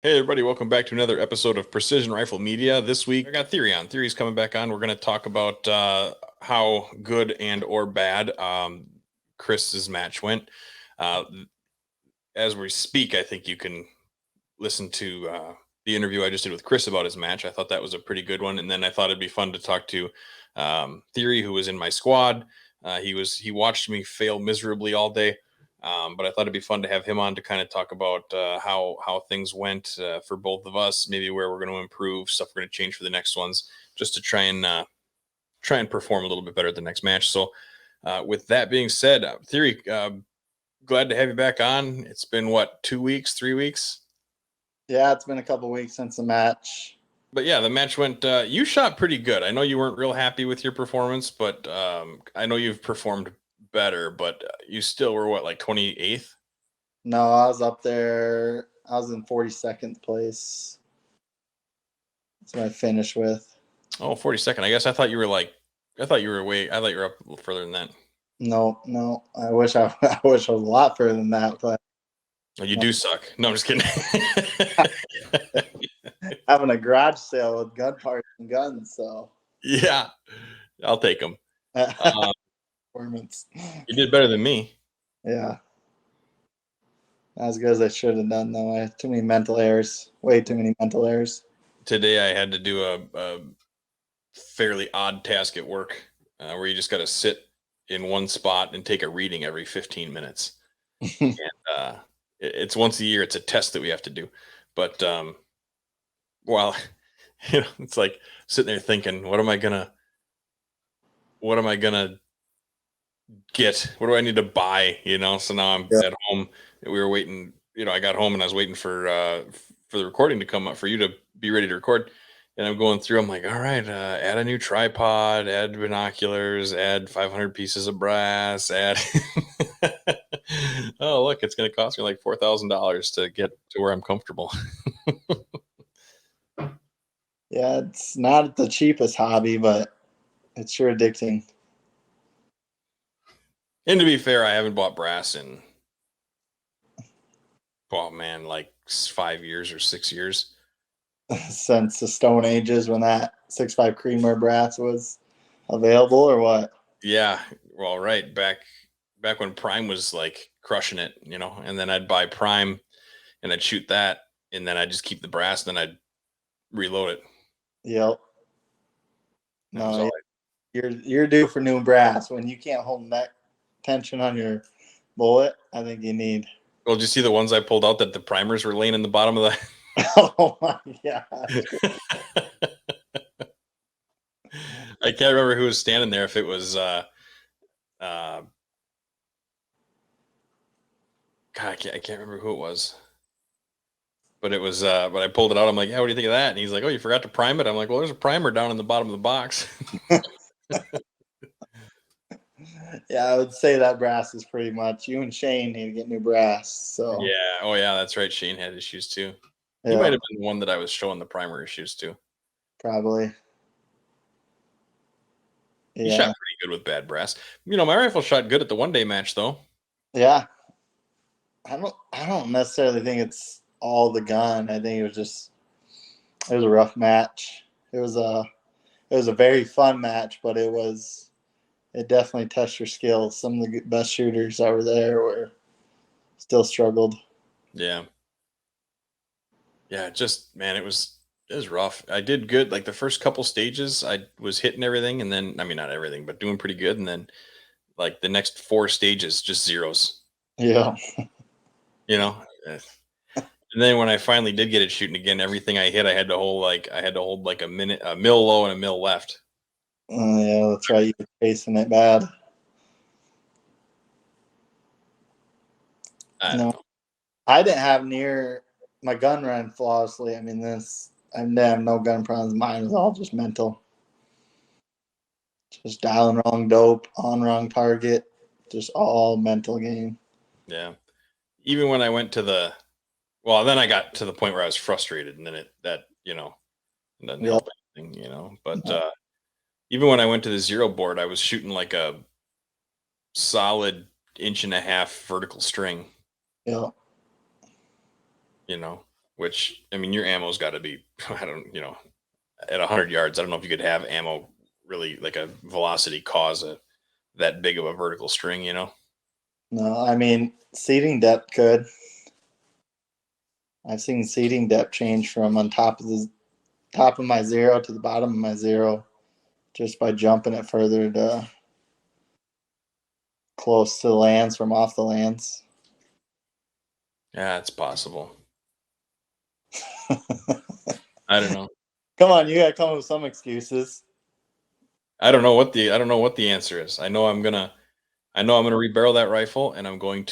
Hey everybody, welcome back to another episode of Precision Rifle Media. This week I got Thierry on. Thierry's coming back on. We're going to talk about how good and or bad Chris's match went. Uh, as we speak, I think you can listen to the interview I just did with Chris about his match. I thought that was a pretty good one, and then I thought it'd be fun to talk to Thierry, who was in my squad. He watched me fail miserably all day. But I thought it'd be fun to have him on to kind of talk about how things went for both of us, maybe where we're going to improve, stuff we're going to change for the next ones, just to try and perform a little bit better at the next match. So, with that being said, Thierry, glad to have you back on. It's been what, 2 weeks, 3 weeks? Yeah, it's been a couple weeks since the match. But yeah, the match went. You shot pretty good. I know you weren't real happy with your performance, but I know you've performed better. But you still were what, like 28th? No, I was up there. I was in 42nd place. That's what I finished with. Oh, 42nd. I guess I thought you were like, I thought you were up a little further than that. No. I wish I wish I was a lot further than that, but Oh, you do suck. No, I'm just kidding. having a garage sale with gun parts and guns, so Yeah, I'll take them. performance. You did better than me. Yeah. Not as good as I should have done though. I had too many mental errors. Way too many mental errors. Today I had to do a fairly odd task at work where you just got to sit in one spot and take a reading every 15 minutes. And it's once a year. It's a test that we have to do. But while it's like sitting there thinking, what am I gonna get? What do I need to buy? So now I'm Yeah. at home. We were waiting. I got home and I was waiting for the recording to come up for you to be ready to record. And I'm going through. I'm like, all right, add a new tripod, add binoculars, add 500 pieces of brass, add. Oh, look, it's going to cost me like $4,000 to get to where I'm comfortable. Yeah, it's not the cheapest hobby, but it's sure addicting. And to be fair, I haven't bought brass in, oh man, like 5 years or 6 years. Since the Stone Ages when that 6.5 Creamer brass was available, or what? Yeah, well, right back when Prime was like crushing it, and then I'd buy Prime and I'd shoot that, and then I'd just keep the brass, and then I'd reload it. Yep. That was No, all. you're due for new brass. When you can't hold neck tension on your bullet, I think you need. Well, did you see the ones I pulled out that the primers were laying in the bottom of the? Oh my god! I can't remember who was standing there. If it was, God, I can't remember who it was. But it was, but I pulled it out. I'm like, yeah, what do you think of that? And he's like, oh, you forgot to prime it. I'm like, well, there's a primer down in the bottom of the box. Yeah, I would say that brass is pretty much. You and Shane need to get new brass. So Yeah. Oh, yeah, that's right. Shane had issues too. He yeah, might have been the one that I was showing the primer issues to. probably. He shot Yeah, pretty good with bad brass. My rifle shot good at the 1 day match though. yeah. I don't necessarily think it's all the gun. I think it was a rough match. It was a very fun match, but it definitely tested your skills. Some of the best shooters that were there were still struggled. Yeah. Yeah, just man, it was rough. I did good. Like the first couple stages, I was hitting everything, and then I mean not everything, but doing pretty good. And then like the next four stages, just zeros. Yeah, You know. Eh. And then when I finally did get it shooting again, everything I hit, I had to hold like a mil low and a mil left. yeah, that's right. You were facing it bad. I don't No, know. I didn't have near my gun ran flawlessly. I mean, I didn't have no gun problems. Mine was all just mental, just dialing wrong dope on wrong target, just all mental game. Yeah. Even when I went to well, then I got to the point where I was frustrated, and then it doesn't Yep. help anything. But even when I went to the zero board, I was shooting like a solid inch and a half vertical string, Yep. you know. which, I mean, your ammo's got to be, I don't, at 100 yards, I don't know if you could have ammo really like a velocity cause that big of a vertical string, No, I mean seating depth could. I've seen seating depth change from on top of my zero to the bottom of my zero just by jumping it further to close to the lands from off the lands. Yeah, it's possible. I don't know. Come on, you gotta come up with some excuses. I don't know what the answer is. I know I'm gonna rebarrel that rifle, and I'm gonna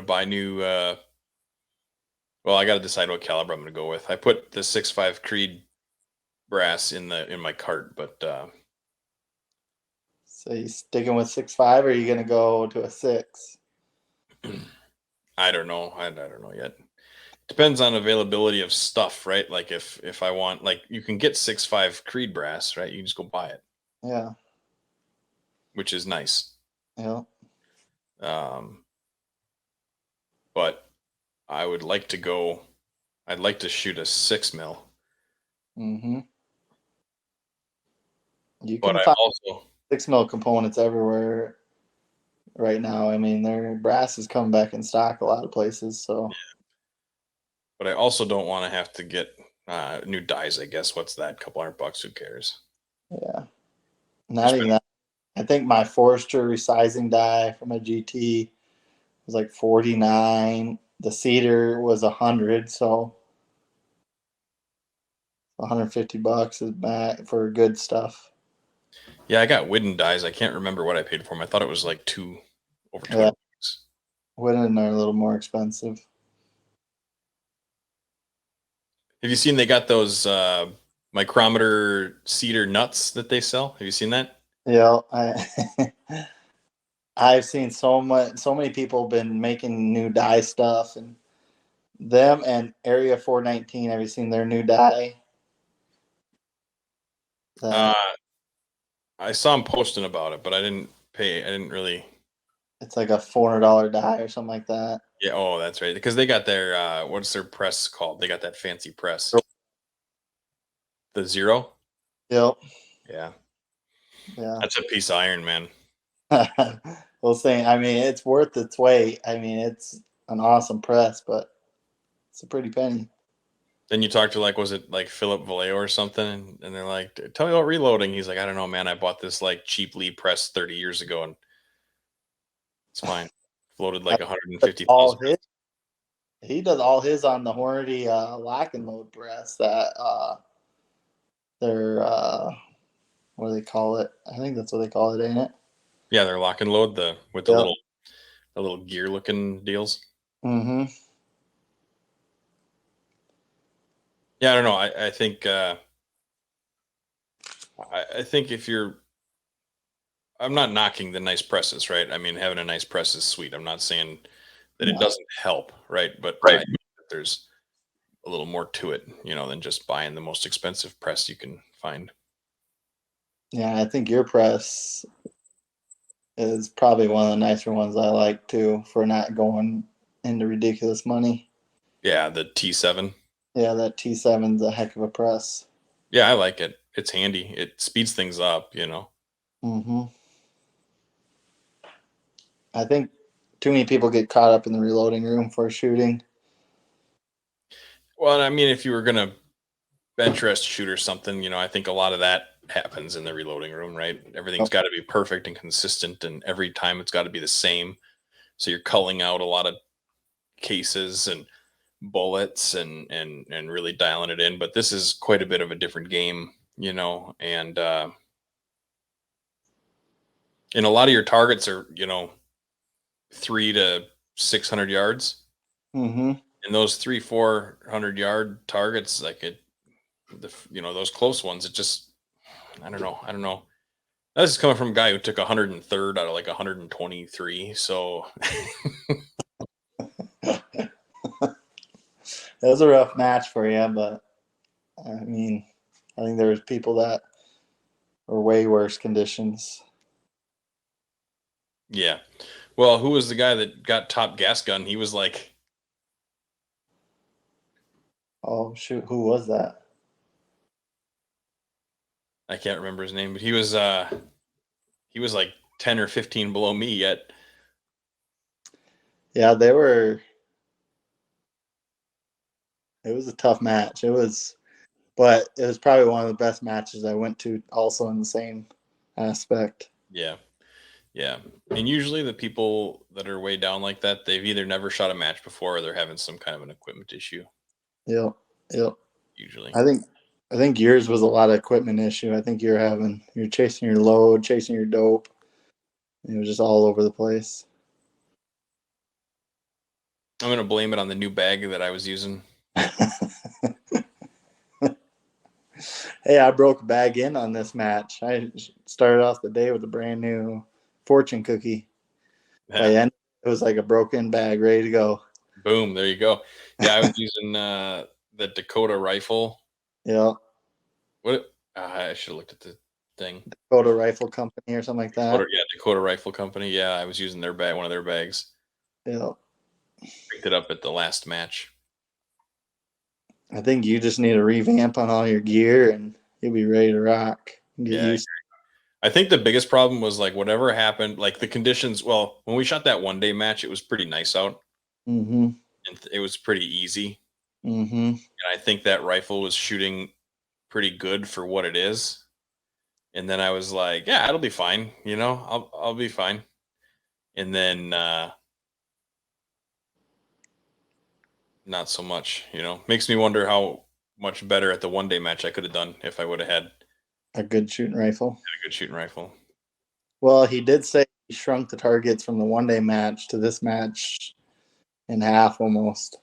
buy new. Well, I got to decide what caliber I'm gonna go with. I put the 6.5 Creed brass in my cart, but So you sticking with 6.5, or are you gonna go to a 6? I don't know. I don't know yet. Depends on availability of stuff, right? Like if I want, like, you can get 6.5 Creed brass, right? You can just go buy it, Yeah, which is nice. yeah. Um, but I would like to go. I'd like to shoot a 6 mil, Mm-hmm. You but can I find also 6 mil components everywhere right now. I mean, their brass is coming back in stock a lot of places. So but I also don't want to have to get new dies. I guess what's that? Couple $100. Who cares? yeah, not Just even that. I think my Forester resizing die for my GT was like 49. The cedar was 100, so $150 is back for good stuff. Yeah, I got wooden dies. I can't remember what I paid for them. I thought it was like over Yeah, 200 bucks. wooden are a little more expensive. Have you seen they got those micrometer cedar nuts that they sell? Have you seen that? Yeah, I've seen so many people been making new die stuff, and them and Area 419. Have you seen their new die? Uh, That I saw them posting about it, but I didn't pay. I didn't really. it's like a $400 die or something like that. Yeah. Oh, that's right. Because they got their what's their press called? They got that fancy press, the Zero. Yep. Yeah, Yeah. that's a piece of iron, man. Well, saying, I mean, it's worth its weight. I mean, it's an awesome press, but it's a pretty penny. Then you talk to, like, was it like Philip Vallejo or something? And they're like, tell me about reloading. He's like, I don't know, man. I bought this like cheaply pressed 30 years ago, and it's fine. Floated like That's 150,000. all his. He does all his on the Hornady lock and load press. That they're what do they call it? I think that's what they call it, ain't it? Yeah, they're lock and load with Yep. the little gear looking deals. Mm-hmm. Yeah, I don't know. I think if you're, I'm not knocking the nice presses, right? I mean, having a nice press is sweet. I'm not saying that it No. doesn't help, right? But I Right. think that there's a little more to it, than just buying the most expensive press you can find. Yeah, I think your press is probably one of the nicer ones I like too for not going into ridiculous money. Yeah, the T7. Yeah, that T7's a heck of a press. Yeah, I like it. It's handy. It speeds things up. Mm-hmm. I think too many people get caught up in the reloading room for shooting. Well, I mean, if you were gonna bench rest shoot or something, I think a lot of that happens in the reloading room, right? Everything's Yep. got to be perfect and consistent, and every time it's got to be the same. So you're culling out a lot of cases and bullets and really dialing it in. But this is quite a bit of a different game, and a lot of your targets are 3 to 600 yards, Mm-hmm. and those 300-400 yard targets, like those close ones, it just, I don't know. This is coming from a guy who took 103rd out of like 123. So It was a rough match for you, but I mean, I think there was people that were way worse conditions. yeah. Well, who was the guy that got top gas gun? He was like Oh shoot, who was that? I can't remember his name, but he was like 10 or 15 below me yet. Yeah, they were. It was a tough match. But it was probably one of the best matches I went to. Also in the same aspect. Yeah. Yeah. And usually the people that are way down like that, they've either never shot a match before or they're having some kind of an equipment issue, Yep, yep. usually. I think I think yours was a lot of equipment issue. I think you're chasing your load, chasing your dope. It was just all over the place. I'm going to blame it on the new bag that I was using. Hey, I broke a bag in on this match. I started off the day with a brand new fortune cookie. By Yeah. the end, it was like a broken bag, ready to go. Boom. There you go. Yeah. I was using the Dakota rifle. Yeah, What? I should have looked at the thing. Dakota Rifle Company or something like that. Dakota Rifle Company. Yeah. I was using their bag, one of their bags. Yeah, Picked it up at the last match. I think you just need a revamp on all your gear, and you'll be ready to rock. Get Yeah. used. I think the biggest problem was like whatever happened, like the conditions. Well, when we shot that 1 day match, it was pretty nice out Mm-hmm. and it was pretty easy. Mm-hmm. And I think that rifle was shooting pretty good for what it is. And then I was like, yeah, it'll be fine. I'll be fine. And then not so much. Makes me wonder how much better at the 1 day match I could have done if I would have had A good shooting rifle. a good shooting rifle. Well, he did say he shrunk the targets from the 1 day match to this match in half almost.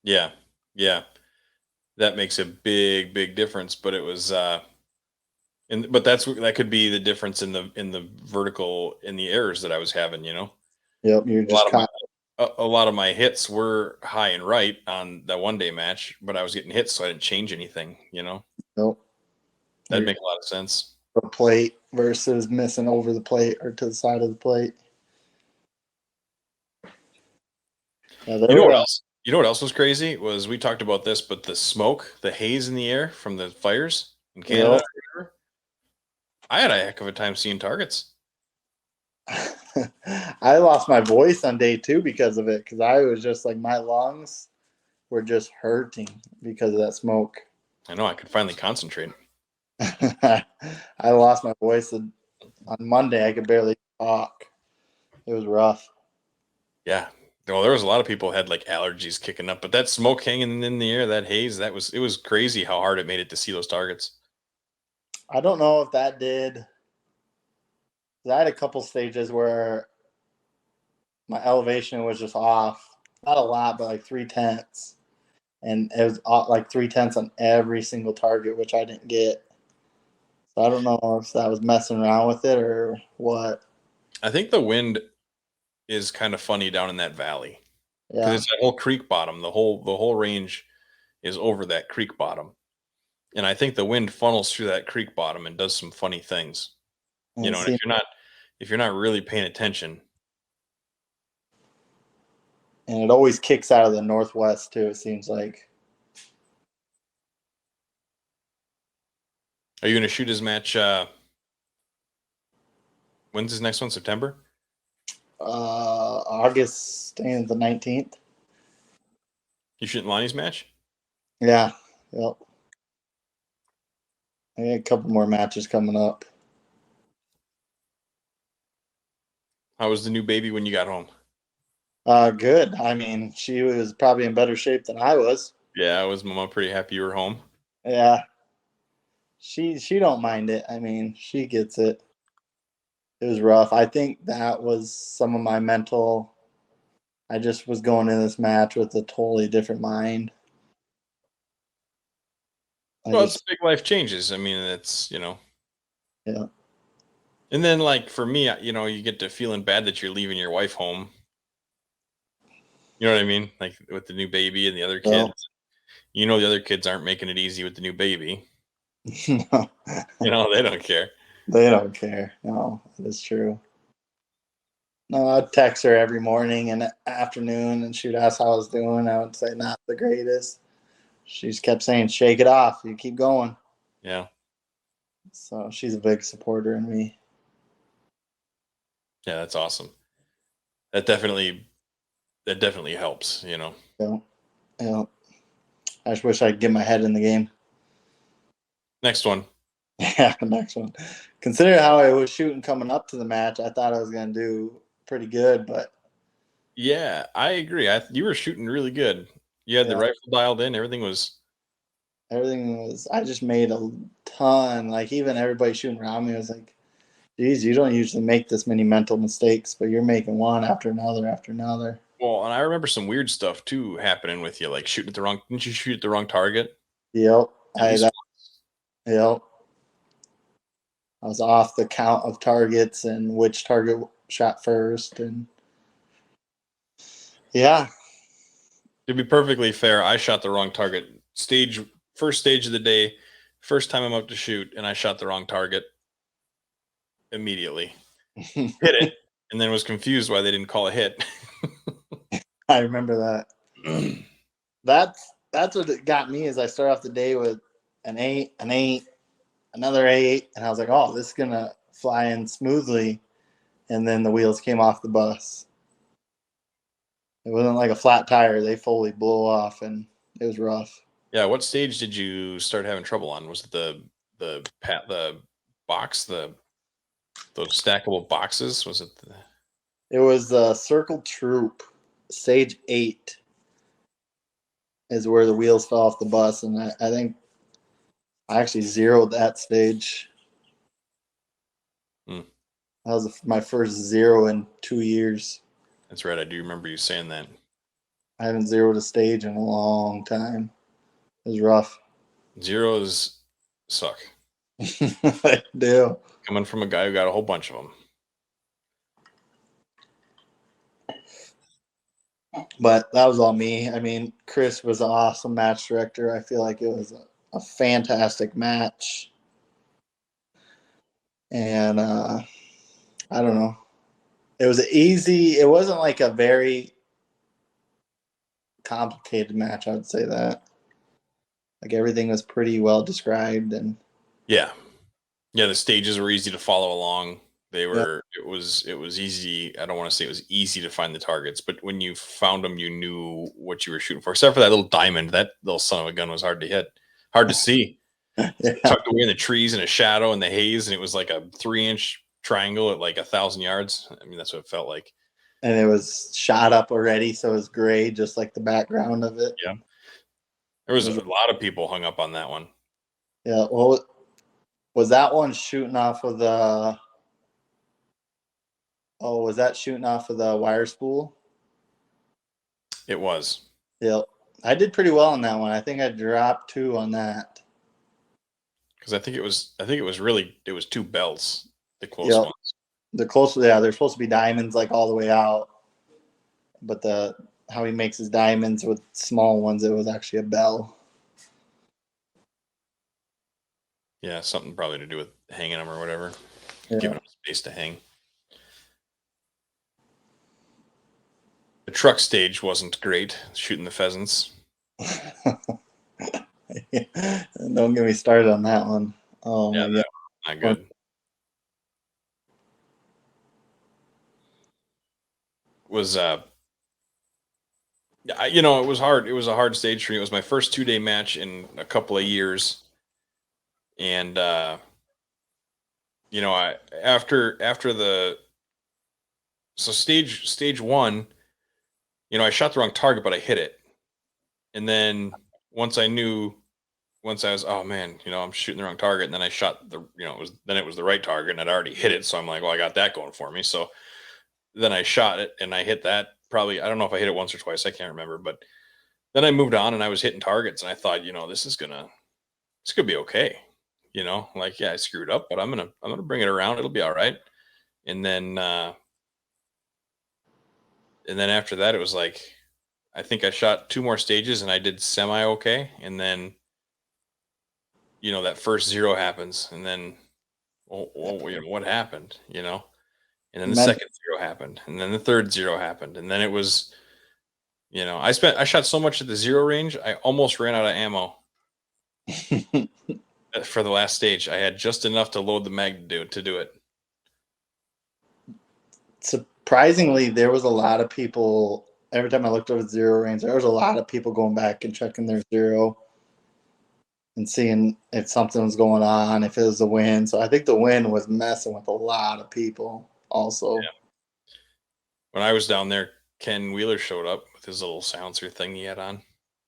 Yeah, yeah, that makes a big, big difference. But it was, but that could be the difference in the vertical in the errors that I was having. Yep, you're A lot just of my caught. a lot of my hits were high and right on that 1 day match, but I was getting hits, so I didn't change anything. Nope. That'd You're make a lot of sense. the plate versus missing over the plate or to the side of the plate. Yeah, You there know what were. else? You know what else was crazy was we talked about this, but the smoke, the haze in the air from the fires in Canada, Yep. or whatever, I had a heck of a time seeing targets. I lost my voice on day 2 because of it. Because I was just like my lungs were just hurting because of that smoke. I know I could finally concentrate. I lost my voice on Monday. I could barely talk. It was rough. Yeah. Well, there was a lot of people had like allergies kicking up, but that smoke hanging in the air, that haze, it was crazy how hard it made it to see those targets. I don't know if that did. I had a couple stages where my elevation was just off. Not a lot, but like 3/10. And it was like 3/10 on every single target, which I didn't get. So I don't know if that was messing around with it or what. I think the wind is kind of funny down in that valley because Yeah. it's that whole creek bottom. The whole range is over that creek bottom, and I think the wind funnels through that creek bottom and does some funny things. And it And seemed, if you're not really paying attention, and it always kicks out of the northwest too, it seems like. are you going to shoot his match? When's his next one? September? August and the 19th. You shooting Lonnie's match? Yeah. Yep. I got a couple more matches coming up. How was the new baby when you got home? Good. I mean, she was probably in better shape than I was. Yeah, I was Mama pretty happy you were home. Yeah. She don't mind it. I mean, she gets it. It was rough. I think that was some of my mental. I just was going in this match with a totally different mind. I Well, it's just, big life changes. I mean, it's yeah, and then like for me, you get to feeling bad that you're leaving your wife home. You know what I mean? Like with the new baby and the other well, kids. The other kids aren't making it easy with the new baby. no, They don't care. they don't care. No, that's true. No, I'd text her every morning and afternoon, and she'd ask how I was doing. I would say not the greatest. She just kept saying, "Shake it off. You keep going." Yeah. So she's a big supporter in me. Yeah, that's awesome. That definitely helps, you know. So, I just wish I could get my head in the game. Next one. Yeah, next one. Considering how I was shooting coming up to the match, I thought I was going to do pretty good, but Yeah, I agree. You were shooting really good. You had the yeah, rifle dialed in. Everything was. everything was. I just made a ton. Like even everybody shooting around me was like, "Geez, you don't usually make this many mental mistakes, but you're making one after another after another." Well, and I remember some weird stuff too happening with you, like shooting at the wrong. Didn't you shoot at the wrong target? Yep, At least once. yep. I was off the count of targets and which target shot first, and yeah, To be perfectly fair, I shot the wrong target. First stage of the day, first time I'm up to shoot, and I shot the wrong target immediately. Hit it, and then was confused why they didn't call a hit. I remember that. That's what it got me. Is I start off the day with an 8, an 8, another 8, and I was like, "Oh, this is gonna fly in smoothly." And then the wheels came off the bus. It wasn't like a flat tire; they fully blew off, and it was rough. Yeah, what stage did you start having trouble on? Was it the box, those stackable boxes? Was it the, It was Circle Troop, stage 8 is where the wheels fell off the bus, and I think I actually zeroed that stage. hmm, That was my first zero in 2 years. that's right, I do remember you saying that. I haven't zeroed a stage in a long time. It was rough. Zeros suck. I do. Coming from a guy who got a whole bunch of them. But that was all me. I mean, Chris was an awesome match director. I feel like it was a fantastic match. And I don't know. It was easy. It wasn't like a very complicated match, I would say that. Like everything was pretty well described and Yeah. Yeah, the stages were easy to follow along. They yeah. were it was easy. I don't want to say it was easy to find the targets, but when you found them, you knew what you were shooting for. Except for that little diamond, that little son of a gun was hard to hit, hard to see. Yeah. Tucked away in the trees in a shadow in the haze, and it was like a 3-inch triangle at like 1,000 yards. I mean, that's what it felt like. And it was shot up already, so it was gray, just like the background of it. Yeah, there was It a was, lot of people hung up on that one. yeah. Well, was that one shooting off of the? Oh, was that shooting off of the wire spool? It was Yep. I did pretty well on that one. I think I dropped 2 on that. because I think it was 2 bells, the close Yep. ones. The closer, yeah, they're supposed to be diamonds like all the way out, but the how he makes his diamonds with small ones, it was actually a bell. Yeah, something probably to do with hanging them or whatever, giving Yeah. them space to hang. The truck stage wasn't great, shooting the pheasants. Don't get me started on that one. Oh Yeah, my god. not good. Was it was hard. It was a hard stage for me. It was my first 2-day match in a couple of years, and I after the so stage one, I shot the wrong target, but I hit it, and then once I knew, once I was, oh man, I'm shooting the wrong target, and then I shot it was the right target, and I'd already hit it, so I'm like, well, I got that going for me. So then I shot it, and I hit that probably. I don't know if I hit it once or twice. I can't remember, but then I moved on, and I was hitting targets, and I thought, this could be okay. Like, yeah, I screwed up, but I'm gonna bring it around. It'll be all right. And then after that, it was like I think I shot 2 more stages, and I did semi okay. And then that first zero happens, and then what happened? And then the second zero happened, and then the third zero happened, and then it was, I shot so much at the zero range, I almost ran out of ammo for the last stage. I had just enough to load the mag to do it. Surprisingly, there was a lot of people. Every time I looked over the zero range, there was a lot of people going back and checking their zero and seeing if something was going on, if it was the wind. So I think the wind was messing with a lot of people also. Yeah. When I was down there, Ken Wheeler showed up with his little silencer thing he had on.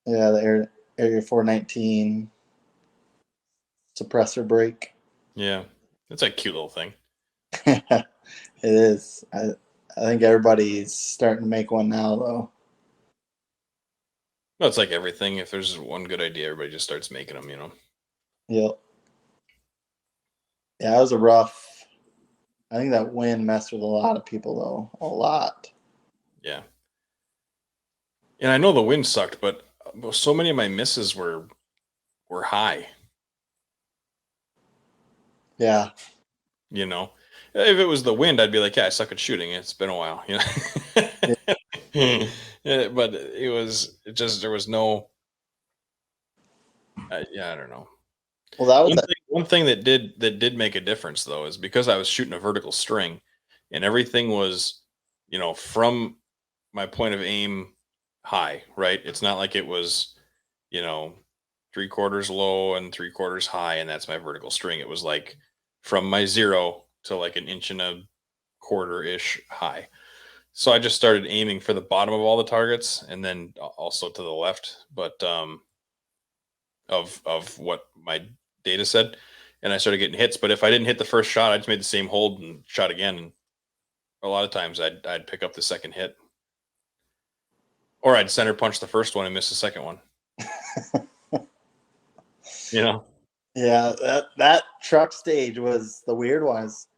Yeah, the Area 419 suppressor brake. Yeah, it's a cute little thing. It is. I think everybody's starting to make one now, though. Well, it's like everything. If there's one good idea, everybody just starts making them, Yep. Yeah, it was a rough. I think that wind messed with a lot of people, though. A lot. Yeah. And I know the wind sucked, but so many of my misses were high. Yeah. If it was the wind, I'd be like, yeah, I suck at shooting. It's been a while, Yeah. But there was no, I don't know. Well, that was one thing that did make a difference though is because I was shooting a vertical string, and everything was, from my point of aim high, right? It's not like it was, you know, 3/4 low and 3/4 high, and that's my vertical string. It was like from my zero to like an inch and a quarter ish high. So I just started aiming for the bottom of all the targets, and then also to the left, but of what my data said, and I started getting hits. But if I didn't hit the first shot, I just made the same hold and shot again. And a lot of times I'd pick up the second hit, or I'd center punch the first one and miss the second one. Yeah, that truck stage was the weird ones.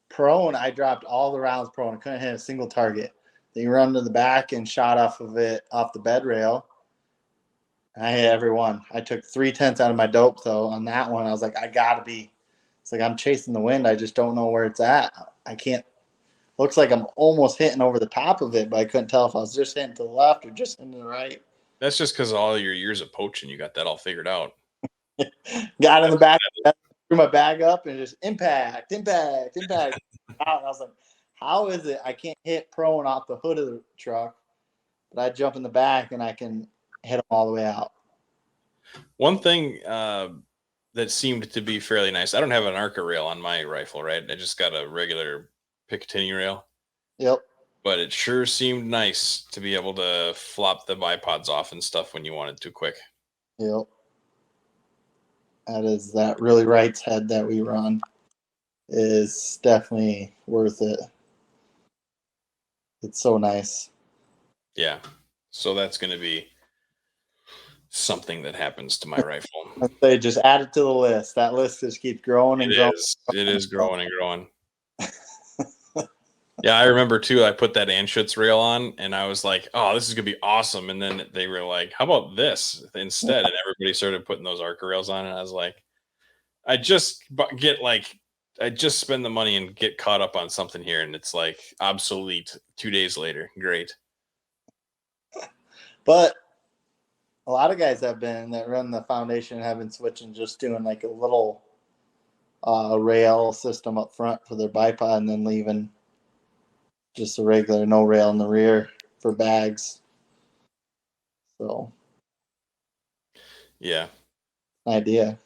Prone, I dropped all the rounds prone. I couldn't hit a single target. Then you run to the back and shot off the bed rail. I hit every one. I took 3/10 out of my dope though on that one. I was like, I gotta be. It's like I'm chasing the wind. I just don't know where it's at. I can't. Looks like I'm almost hitting over the top of it, but I couldn't tell if I was just hitting to the left or just hitting to the right. That's just because of all your years of poaching, you got that all figured out. Got in the back, threw my bag up, and just impact. Out. And I was like, how is it I can't hit prone off the hood of the truck, but I jump in the back and I can hit them all the way out? One thing that seemed to be fairly nice. I don't have an ARCA rail on my rifle, right? I just got a regular Picatinny rail. Yep. But it sure seemed nice to be able to flop the bipods off and stuff when you wanted to quick. Yep. That is that really right's head that we run is definitely worth it. It's so nice. Yeah. So that's going to be something that happens to my rifle. I'd say just add it to the list. That list just keeps growing and growing. It is growing and growing. Yeah, I remember too. I put that Anschutz rail on, and I was like, "Oh, this is gonna be awesome." And then they were like, "How about this instead?" And everybody started putting those ARCA rails on, and I was like, "I just I just spend the money and get caught up on something here, and it's like obsolete 2 days later." Great, But a lot of guys have been that run the foundation have been switching, just doing like a little rail system up front for their bipod, and then leaving just a regular no rail in the rear for bags. So, yeah, idea.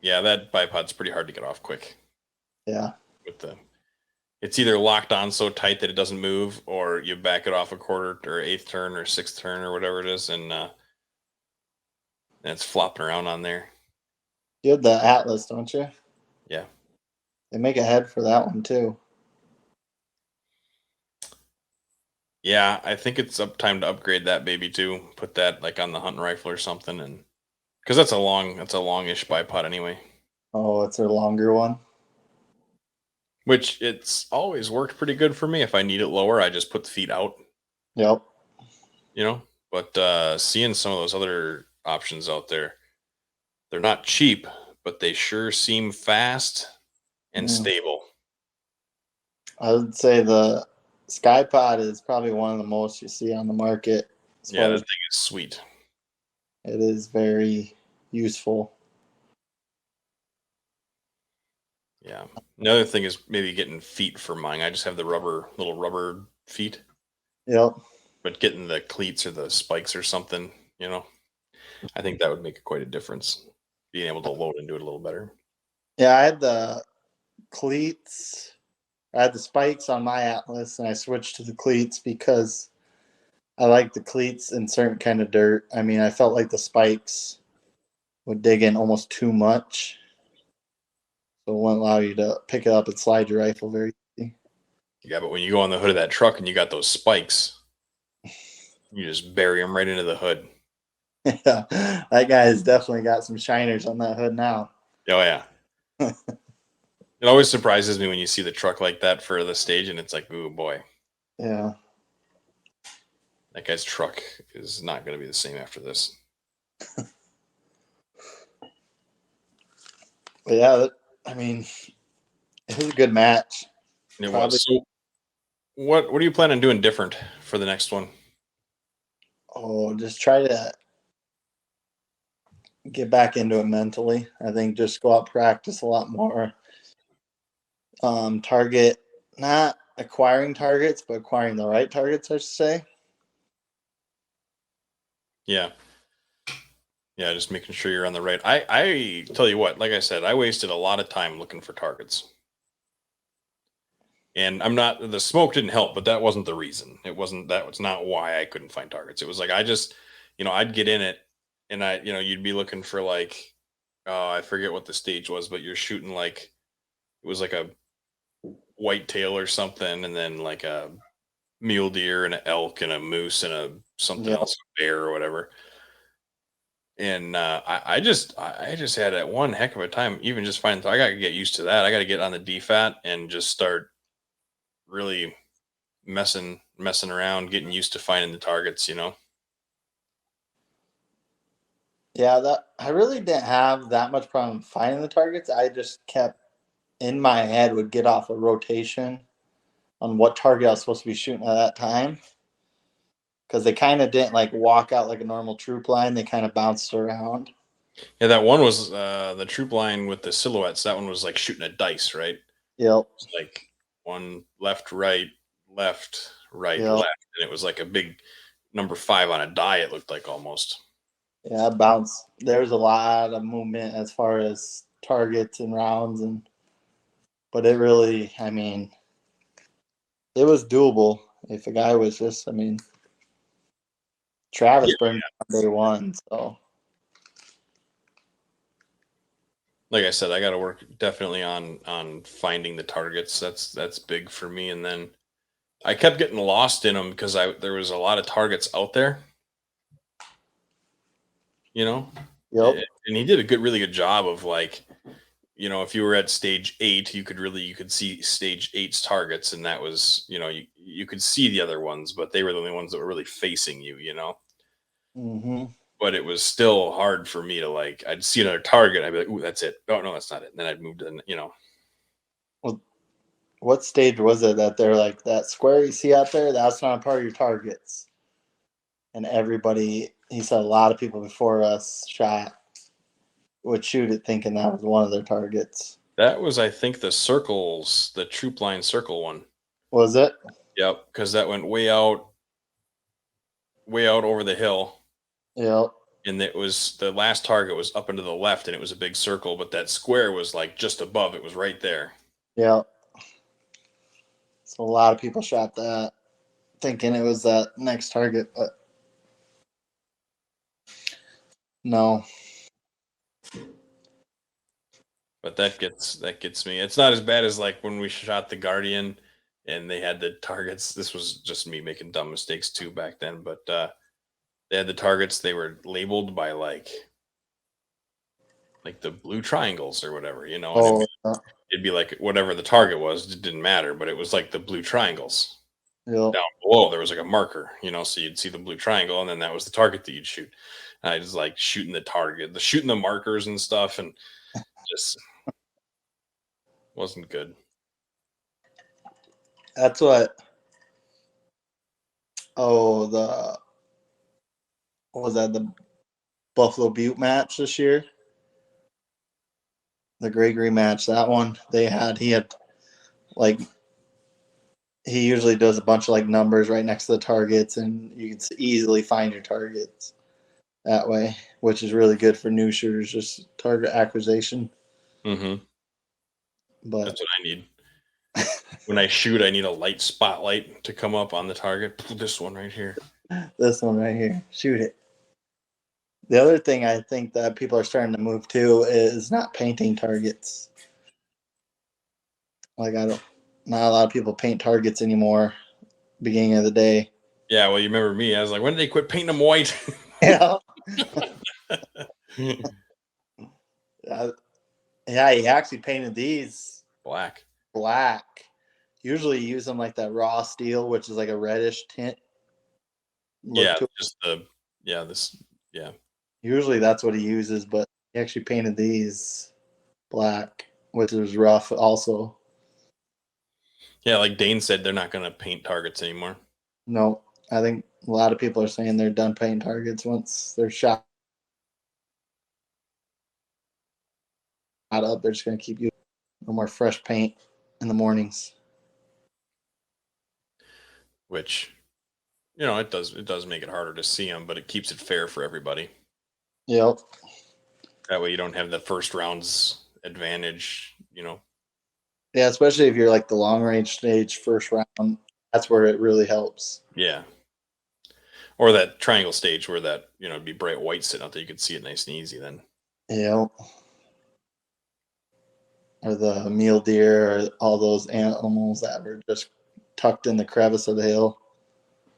yeah, that bipod's pretty hard to get off quick. Yeah, it's either locked on so tight that it doesn't move, or you back it off a quarter or eighth turn or sixth turn or whatever it is, and it's flopping around on there. you have the Atlas, don't you? Yeah. They make a head for that one too. Yeah, I think it's time to upgrade that baby too. Put that like on the hunting rifle or something, and because that's a longish bipod anyway. Oh, it's their longer one. Which it's always worked pretty good for me. If I need it lower, I just put the feet out. Yep. But seeing some of those other options out there, they're not cheap, but they sure seem fast and stable. I would say the Sky Pod is probably one of the most you see on the market. As Yeah, far that as thing is sweet. it is very useful. Yeah. Another thing is maybe getting feet for mine. I just have the little rubber feet, Yep. but getting the cleats or the spikes or something, I think that would make quite a difference. Being able to load into it a little better. Yeah, I had the cleats. I had the spikes on my Atlas, and I switched to the cleats because I like the cleats in certain kind of dirt. I mean, I felt like the spikes would dig in almost too much, so it won't allow you to pick it up and slide your rifle very easy. Yeah, but when you go on the hood of that truck and you got those spikes, you just bury them right into the hood. Yeah, that guy has definitely got some shiners on that hood now. Oh yeah. It always surprises me when you see the truck like that for the stage, and it's like, ooh boy, Yeah, that guy's truck is not going to be the same after this. but yeah, I mean, it was a good match. It Probably, was. So, what do you plan on doing different for the next one? just try to get back into it mentally. I think just go out practice a lot more. Target, not acquiring targets, but acquiring the right targets, I should say. Yeah, yeah, just making sure you're on the right. I tell you what, like I said, I wasted a lot of time looking for targets, and I'm not the smoke didn't help, but that wasn't the reason. That was not why I couldn't find targets. It was like I just, I'd get in it, and you'd be looking for like, oh, I forget what the stage was, but you're shooting like it was like a white tail or something, and then like a mule deer and an elk and a moose and a something Yep. else, a bear or whatever. And I just had that one heck of a time, even just finding. I got to get used to that. I got to get on the DFAT and just start really messing around, getting used to finding the targets. Yeah, that I really didn't have that much problem finding the targets. I just kept in my head would get off a rotation on what target I was supposed to be shooting at that time because they kind of didn't like walk out like a normal troop line. They kind of bounced around. Yeah, that one was the troop line with the silhouettes. That one was like shooting a dice, right? Yep. It's like one left, right, left, right, Yep. left, and it was like a big number 5 on a die. It looked like almost. Yeah, bounced. There's a lot of movement as far as targets and rounds, but it really, I mean, it was doable if a guy was just, I mean, Travis burned on day one, so Like I said, I got to work definitely on finding the targets. That's big for me. And then I kept getting lost in them because I there was a lot of targets out there, you know. yep. And he did a really good job of like, if you were at stage 8, you could see stage eight's targets, and that was, you could see the other ones, but they were the only ones that were really facing you. Mm-hmm. But it was still hard for me to like. I'd see another target, I'd be like, "Ooh, that's it." Oh no, that's not it. And then I'd move to. Well, what stage was it that they're like that square you see out there? That's not part of your targets. And everybody, he said, a lot of people before us shot would shoot it thinking that was one of their targets. That was, I think, the troop line circle one. Was it? Yep, because that went way out over the hill, Yep. and it was the last target was up and to the left, and it was a big circle, but that square was like just above. It was right there. Yep. So a lot of people shot that thinking it was that next target, but no. But that gets me. It's not as bad as like when we shot the Guardian, and they had the targets. This was just me making dumb mistakes too back then, but they had the targets. They were labeled by like the blue triangles or whatever, and Oh, it'd be like whatever the target was, it didn't matter, but it was like the blue triangles. yep. Down below there was like a marker, so you'd see the blue triangle, and then that was the target that you'd shoot. And I was like shooting the target, shooting the markers and stuff, and just wasn't good. That's what. Oh, what was that? The Buffalo Butte match this year. The Gregory match. That one they had. He had like he usually does a bunch of like numbers right next to the targets, and you can easily find your targets that way, which is really good for new shooters, just target acquisition. Mm-hmm. But That's what I need. When I shoot, I need a light spotlight to come up on the target. This one right here. this one right here, shoot it. The other thing I think that people are starting to move to is not painting targets. Like not a lot of people paint targets anymore. Beginning of the day. Yeah, well, you remember me. I was like, when did they quit painting them white? Yeah. Yeah, he actually painted these Black. black. Usually you use them like that raw steel, which is like a reddish tint. Yeah, To just yeah. Usually that's what he uses, but he actually painted these black, which is rough also. Yeah, like Dane said, they're not going to paint targets anymore. No, I think a lot of people are saying they're done painting targets once they're shot up. They're just going to keep using no more fresh paint in the mornings. Which, it does make it harder to see them, but it keeps it fair for everybody. Yep. That way you don't have the first round's advantage, Yeah, especially if you're like the long range stage first round, that's where it really helps. Yeah. Or that triangle stage where that, it'd be bright white sitting out there. You could see it nice and easy then. Yep. Or the mule deer, or all those animals that were just tucked in the crevice of the hill.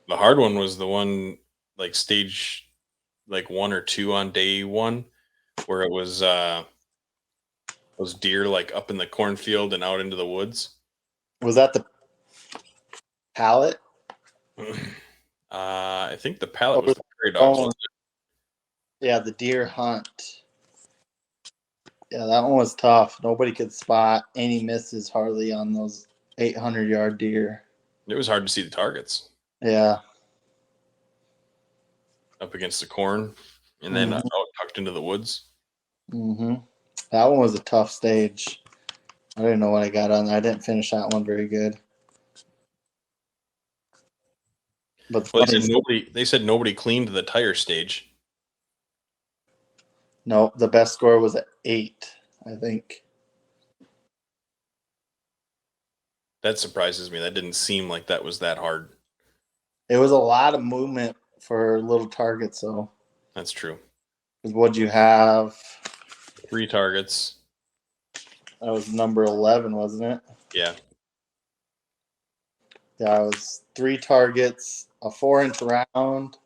The hard one was the one like stage like 1 or 2 on day 1 where it was those deer like up in the cornfield and out into the woods. Was that the pallet? I think the pallet was the prairie dogs. Oh, yeah, the deer hunt. Yeah, that one was tough. Nobody could spot any misses hardly on those 800-yard deer. It was hard to see the targets Yeah. up against the corn and then out tucked into the woods. Mm-hmm. That one was a tough stage. I didn't know what I got on. I didn't finish that one very good. But Well, they said nobody cleaned the tire stage. no, the best score was at 8, I think. That surprises me. That didn't seem like that was that hard. It was a lot of movement for little targets, though. That's true. Because what'd you have? 3 targets. That was number 11, wasn't it? Yeah. Yeah, it was 3 targets, a 4-inch round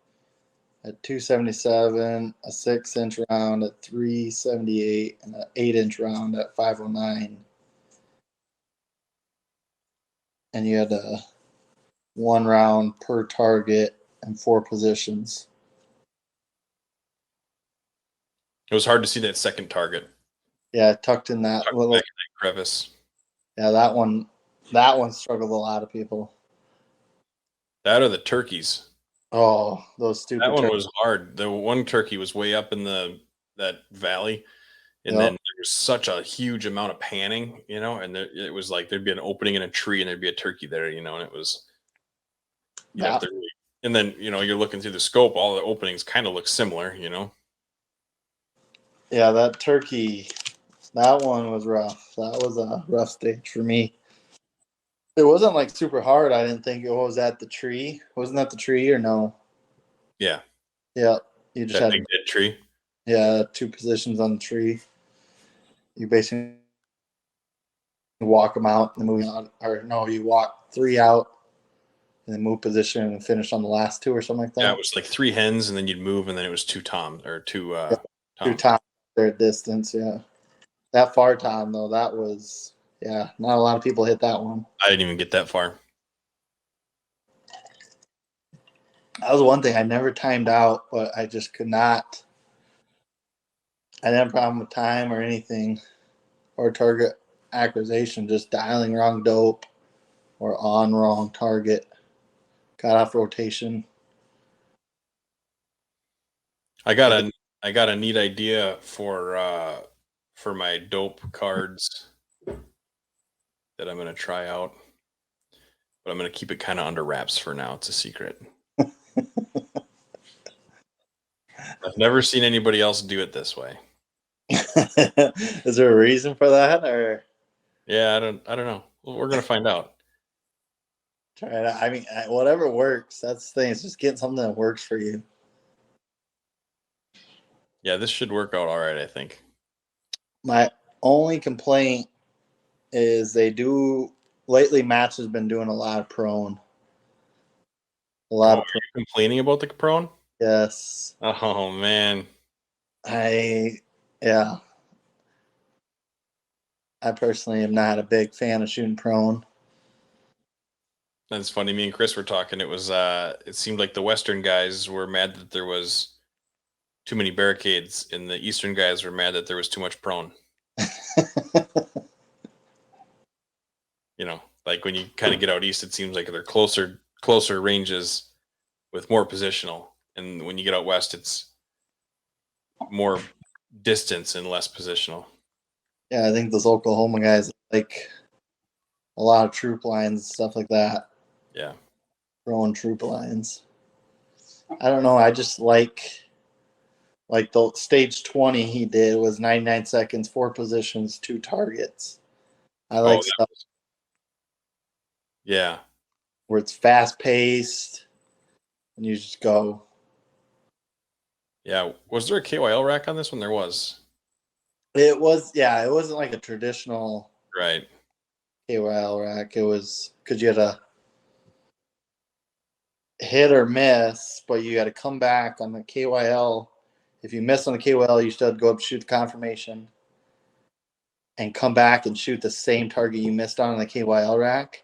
at 277, a 6-inch round at 378, and an 8-inch round at 509. And you had a 1 round per target and 4 positions. It was hard to see that second target. Yeah, tucked in that little back in that crevice. Yeah, that one struggled a lot of people. That or the turkeys. Oh, those stupid That one turkeys. was hard. The one turkey was way up in that valley, and Yep. then there was such a huge amount of panning, and it was like there'd be an opening in a tree and there'd be a turkey there, and it was and then you're looking through the scope, all the openings kind of look similar, Yeah, that turkey, that one was rough. That was a rough stage for me. It wasn't like super hard. I didn't think it was at the tree. Wasn't that the tree or no? Yeah. Yeah, you just That had big dead tree. 2 positions on the tree. You basically walk them out and then move on, or no, you walk 3 out and then move position and finish on the last 2 or something like that. Yeah, it was like 3 hens and then you'd move and then it was 2 toms or 2 2 toms. times their distance. Yeah, that far time though, that was not a lot of people hit that one. I didn't even get that far. That was one thing I never timed out, but I just could not. I didn't have a problem with time or anything, or target acquisition, just dialing wrong dope. or on wrong target. Got off rotation. I got a neat idea for my dope cards that I'm gonna try out, but I'm gonna keep it kind of under wraps for now. It's a secret. I've never seen anybody else do it this way. Is there a reason for that, or? Yeah, I don't know. Well, we're gonna find out. Try it out. I mean, whatever works. That's the thing. It's just getting something that works for you. Yeah, this should work out all right, I think. My only complaint is lately. Match has been doing a lot of prone. A lot of prone. Complaining about the prone? Yes. Oh man. Yeah. I personally am not a big fan of shooting prone. That's funny. Me and Chris were talking. It seemed like the Western guys were mad that there was too many barricades, and the Eastern guys were mad that there was too much prone. Like when you kind of get out east, it seems like they're closer ranges with more positional, and when you get out west, it's more distance and less positional. Yeah, I think those Oklahoma guys like a lot of troop lines and stuff like that. Yeah. Throwing troop lines. I don't know. I just like the stage 20 he did was 99 seconds, 4 positions, 2 targets. I like stuff Yeah. where it's fast paced and you just go. Yeah. Was there a KYL rack on this one? There was. It wasn't like a traditional Right. KYL rack. It was because you had to hit or miss, but you got to come back on the KYL. If you miss on the KYL, you still have to go up, shoot the confirmation, and come back and shoot the same target you missed on the KYL rack.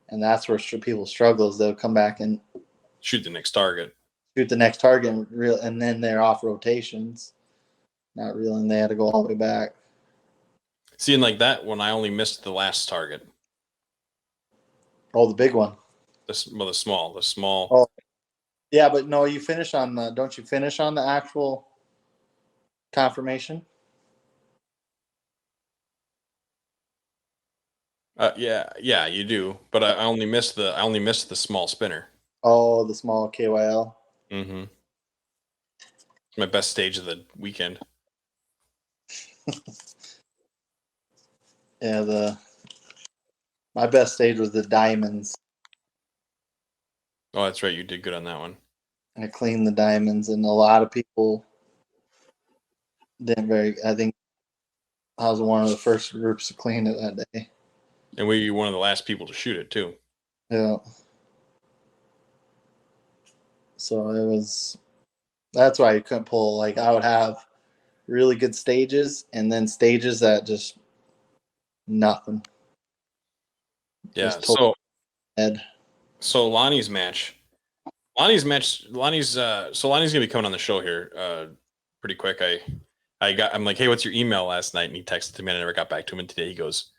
And that's where people struggle is they'll come back and shoot the next target. And then they're off rotations. Not reeling, they had to go all the way back. Seeing like that when I only missed the last target. Oh, the big one. The small. Oh, yeah, but no, don't you finish on the actual confirmation? Yeah, you do. But I only missed the small spinner. Oh, the small KYL. Mm-hmm. It's my best stage of the weekend. Yeah, my best stage was the diamonds. Oh, that's right. You did good on that one. I cleaned the diamonds, and a lot of people didn't I think I was one of the first groups to clean it that day. And we were one of the last people to shoot it too. Yeah. So that's why you couldn't pull. Like I would have really good stages and then stages that just nothing. Yeah. So Lonnie's match. Lonnie's gonna be coming on the show here pretty quick. I'm like, hey, what's your email last night? And he texted me and I never got back to him. And today he goes,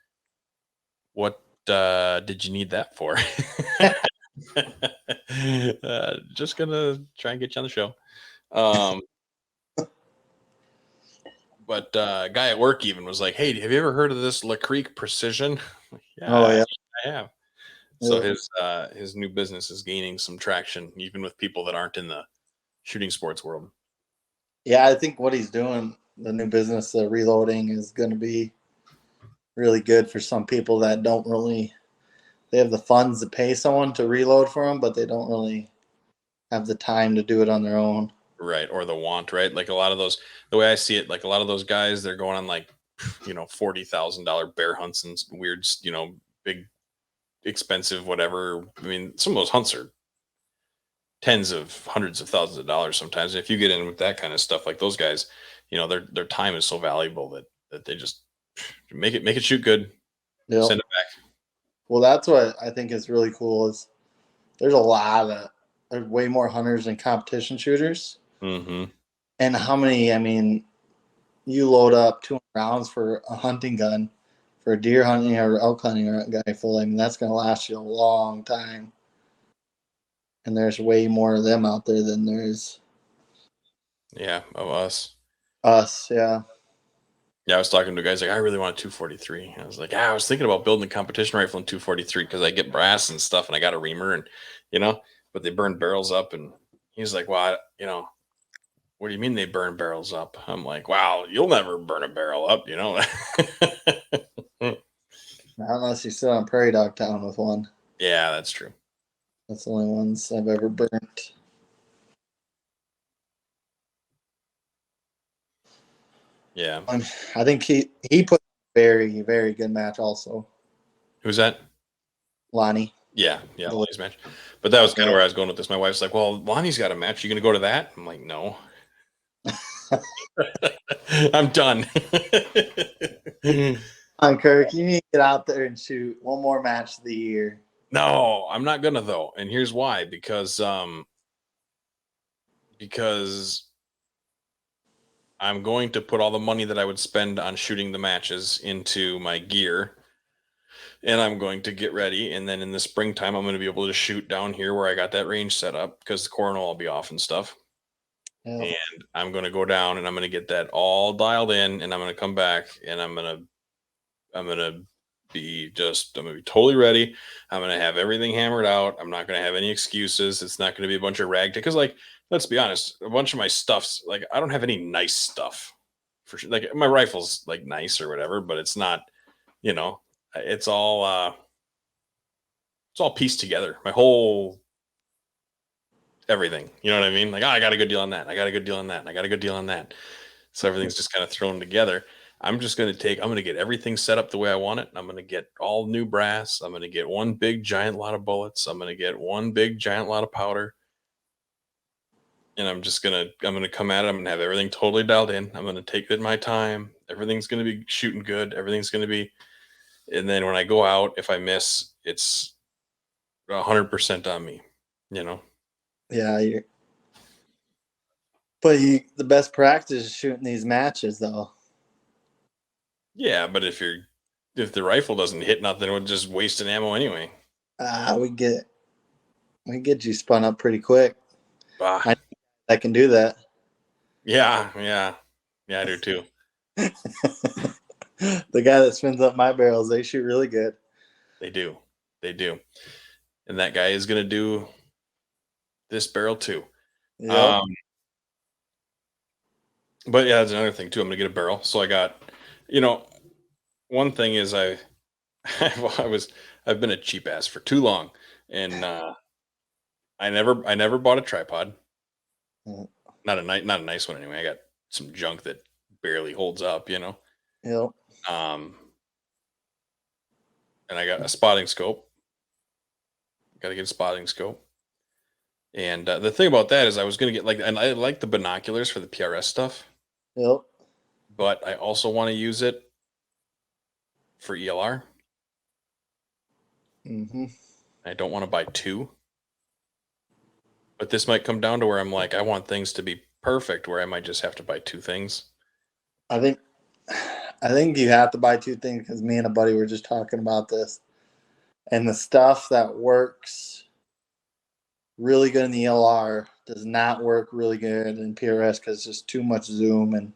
what did you need that for? Just gonna try and get you on the show. But a guy at work even was like, hey, have you ever heard of this La Creek Precision? yeah, I have. So his new business is gaining some traction, even with people that aren't in the shooting sports world. Yeah, I think what he's doing, the new business, the reloading, is going to be really good for some people that don't really. They have the funds to pay someone to reload for them, but they don't really have the time to do it on their own. Right, or the want, right? Like a lot of those, the way I see it, like a lot of those guys, they're going on like, $40,000 bear hunts and weird, big, expensive, whatever. I mean, some of those hunts are tens of hundreds of thousands of dollars sometimes. And if you get in with that kind of stuff, like those guys, their time is so valuable that they just make it shoot good, Yep. send it back. Well, that's what I think is really cool. Is there's way more hunters than competition shooters. Mm-hmm. And how many? I mean, you load up 200 rounds for a hunting gun for deer hunting or elk hunting rifle, I mean, that's going to last you a long time. And there's way more of them out there than there's of us. us. Yeah. Yeah, I was talking to guys like, I really want a 243. I was like, I was thinking about building a competition rifle in 243 because I get brass and stuff, and I got a reamer, and but they burn barrels up. And he's like, well, what do you mean they burn barrels up? I'm like, wow, you'll never burn a barrel up, Not unless you sit on Prairie Dog Town with one. Yeah, that's true. That's the only ones I've ever burnt. Yeah. I think he put a very, very good match also. Who's that? Lonnie. Yeah, Lonnie's match. But that was kind of where I was going with this. My wife's like, well, Lonnie's got a match. You going to go to that? I'm like, no. I'm done. Come on, Kirk, you need to get out there and shoot one more match of the year. No, I'm not gonna though, and here's why. Because I'm going to put all the money that I would spend on shooting the matches into my gear, and I'm going to get ready. And then in the springtime, I'm going to be able to shoot down here where I got that range set up because the corn will all be off and stuff. Yeah. And I'm going to go down and I'm going to get that all dialed in, and I'm going to come back and I'm going to be totally ready. I'm going to have everything hammered out. I'm not going to have any excuses. It's not going to be a bunch of rag because, like, let's be honest, a bunch of my stuff's like, I don't have any nice stuff for sure. Like, my rifle's like nice or whatever, but it's not, it's all pieced together. My whole everything, you know what I mean? Like, I got a good deal on that. I got a good deal on that. And I got a good deal on that. So everything's just kind of thrown together. I'm going to get everything set up the way I want it. I'm going to get all new brass. I'm going to get one big giant lot of bullets. I'm going to get one big giant lot of powder. And I'm going to come at it. I'm going to have everything totally dialed in. I'm going to take it my time. Everything's going to be shooting good. Everything's going to be, and then when I go out, if I miss, it's 100% on me, Yeah, the best practice is shooting these matches, though. Yeah, but if the rifle doesn't hit nothing, we're just wasting ammo anyway. We get you spun up pretty quick. I can do that. Yeah, I do too. The guy that spins up my barrels, they shoot really good. They do, and that guy is gonna do this barrel too. Yep. But yeah, that's another thing too. I'm gonna get a barrel. So I got, one thing is I've been a cheap ass for too long, and I never bought a tripod. Not a nice one anyway. I got some junk that barely holds up, Yep. And I got a spotting scope. Got to get a spotting scope. And the thing about that is I was going to get and I like the binoculars for the PRS stuff. Yep. But I also want to use it for ELR. Mm-hmm. I don't want to buy two. But this might come down to where I'm like, I want things to be perfect, where I might just have to buy two things. I think you have to buy two things because me and a buddy were just talking about this. And the stuff that works really good in the ELR does not work really good in PRS because it's just too much zoom and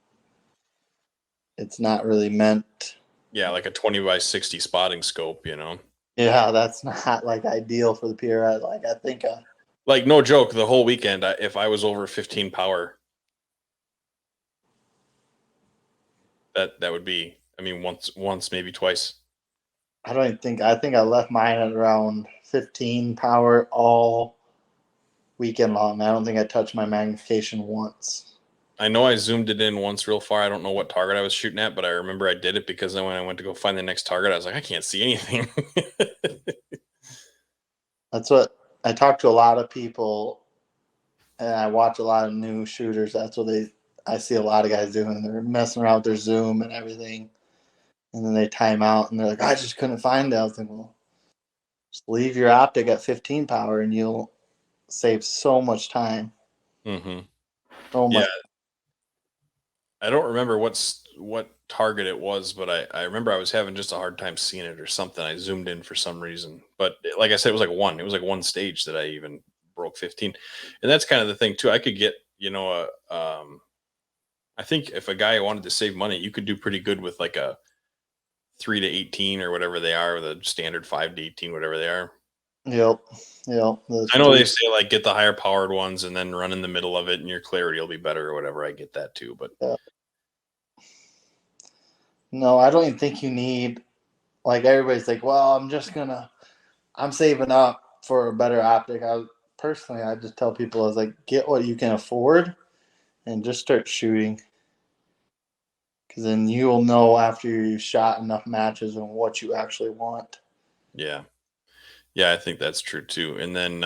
it's not really meant. Yeah, like a 20 by 60 spotting scope, Yeah, that's not like ideal for the PRS. Like I think like, no joke, the whole weekend, if I was over 15 power, that would be, once, maybe twice. I think I left mine at around 15 power all weekend long. I don't think I touched my magnification once. I know I zoomed it in once real far. I don't know what target I was shooting at, but I remember I did it because then when I went to go find the next target, I was like, I can't see anything. That's what I talk to a lot of people, and I watch a lot of new shooters. That's what I see a lot of guys doing. They're messing around with their zoom and everything, and then they time out and they're like, I just couldn't find it. I was like, well, just leave your optic at 15 power and you'll save so much time. Mm-hmm. So much. Yeah. I don't remember what what target it was, but I remember I was having just a hard time seeing it or something. I zoomed in for some reason, but like I said, it was like one. It was like one stage that I even broke 15, and that's kind of the thing too. I could get I think if a guy wanted to save money, you could do pretty good with like a 3 to 18 or whatever they are, the standard 5 to 18, whatever they are. Yep. Yep. The I know they three. say like get the higher powered ones and then run in the middle of it and your clarity will be better or whatever. I get that too, but Yeah. No, I don't even think you need, like, everybody's like, well, I'm saving up for a better optic. I just tell people, I was like, get what you can afford and just start shooting. Because then you'll know after you've shot enough matches and what you actually want. yeah. Yeah, I think that's true too. And then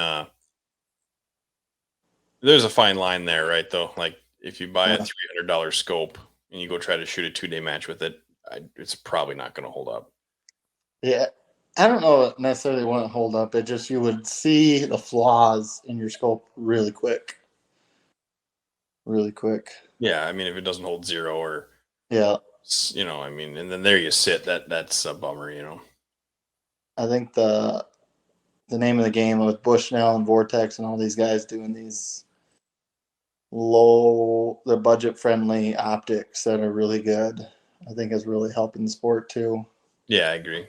there's a fine line there, right? Though, like if you buy a Yeah. $300 scope and you go try to shoot a 2 day match with it, it's probably not going to hold up. Yeah. I don't know it necessarily wouldn't hold up. It just, you would see the flaws in your scope really quick. Really quick. Yeah, I mean, if it doesn't hold zero or Yeah. I mean, and then there you sit. That's a bummer. I think the name of the game with Bushnell and Vortex and all these guys doing these the budget friendly optics that are really good, I think is really helping the sport too. Yeah, I agree.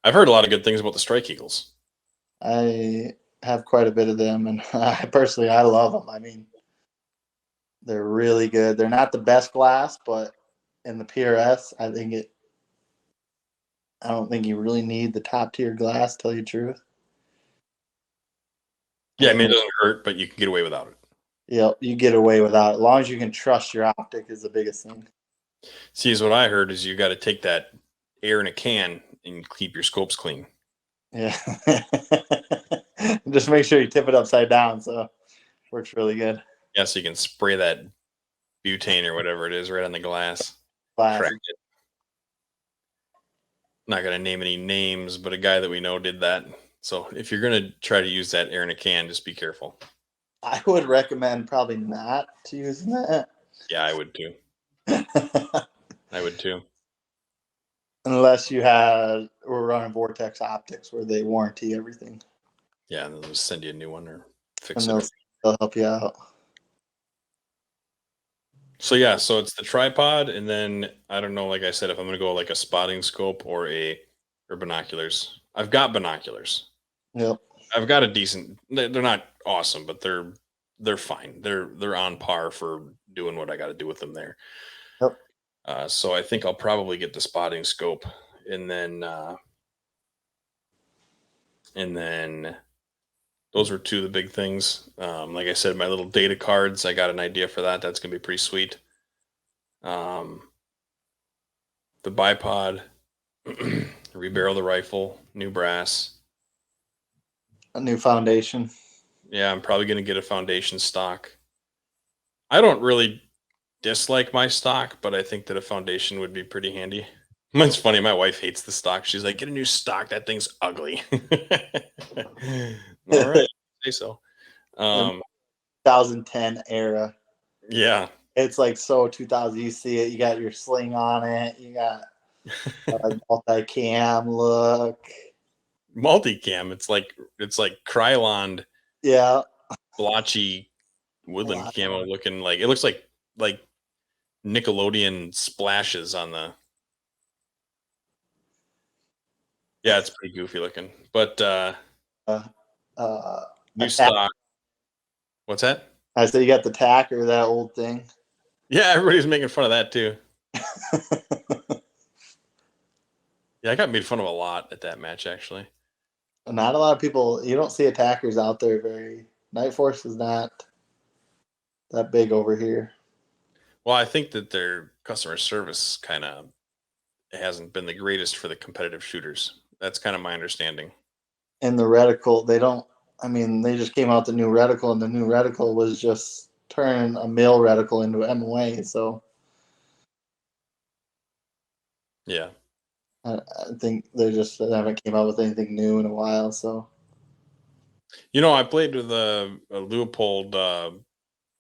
I've heard a lot of good things about the Strike Eagles. I have quite a bit of them, and I love them. I mean, they're really good. They're not the best glass, but in the PRS, I don't think you really need the top tier glass. Tell you the truth, I Yeah, I think mean, it doesn't hurt, but you can get away without it. you get away without it. As long as you can trust your optic is the biggest thing. See, is what I heard is you got to take that air in a can and keep your scopes clean. Yeah, just make sure you tip it upside down, so it works really good. Yeah, so you can spray that butane or whatever it is right on the glass. Glass. Crack it. Not gonna name any names, but a guy that we know did that. So if you're gonna try to use that air in a can, just be careful. I would recommend probably not using that. Yeah, I would too. I would too. Unless we're running Vortex optics where they warranty everything. Yeah, and they'll just send you a new one or fix And it. they'll help you out. So yeah, so it's the tripod, and then I don't know, like I said, if I'm gonna go like a spotting scope or binoculars. I've got binoculars. Yep. I've got a decent. They're not awesome, but they're fine. They're on par for doing what I got to do with them there. Yep. So I think I'll probably get the spotting scope, and then those were two of the big things. Like I said, my little data cards. I got an idea for that. That's gonna be pretty sweet. Um, the bipod, rebarrel the rifle, new brass. A new foundation. Yeah, I'm probably gonna get a foundation stock. I don't really dislike my stock, but I think that a foundation would be pretty handy. It's funny. My wife hates the stock. She's like, "Get a new stock. That thing's ugly." All right, say so. The Um, 2010 era. yeah, It's like so 2000. You see it. You got your sling on it. You got a multi-cam look. multicam. It's like Krylon Yeah. blotchy woodland camo looking. Like it looks like Nickelodeon splashes on the. Yeah, it's pretty goofy looking, but Uh, uh, new stock. What's that? I said you got the tacker, that old thing. Yeah, everybody's making fun of that too. Yeah, I got made fun of a lot at that match, actually. Not a lot of people. You don't see attackers out there very. Night Force is not that big over here. Well, I think that their customer service kind of hasn't been the greatest for the competitive shooters. That's kind of my understanding. And the reticle, they don't. I mean, they just came out the new reticle, and the new reticle was just turning a mill reticle into MOA. So Yeah. I think they haven't came out with anything new in a while. So I played with a Leupold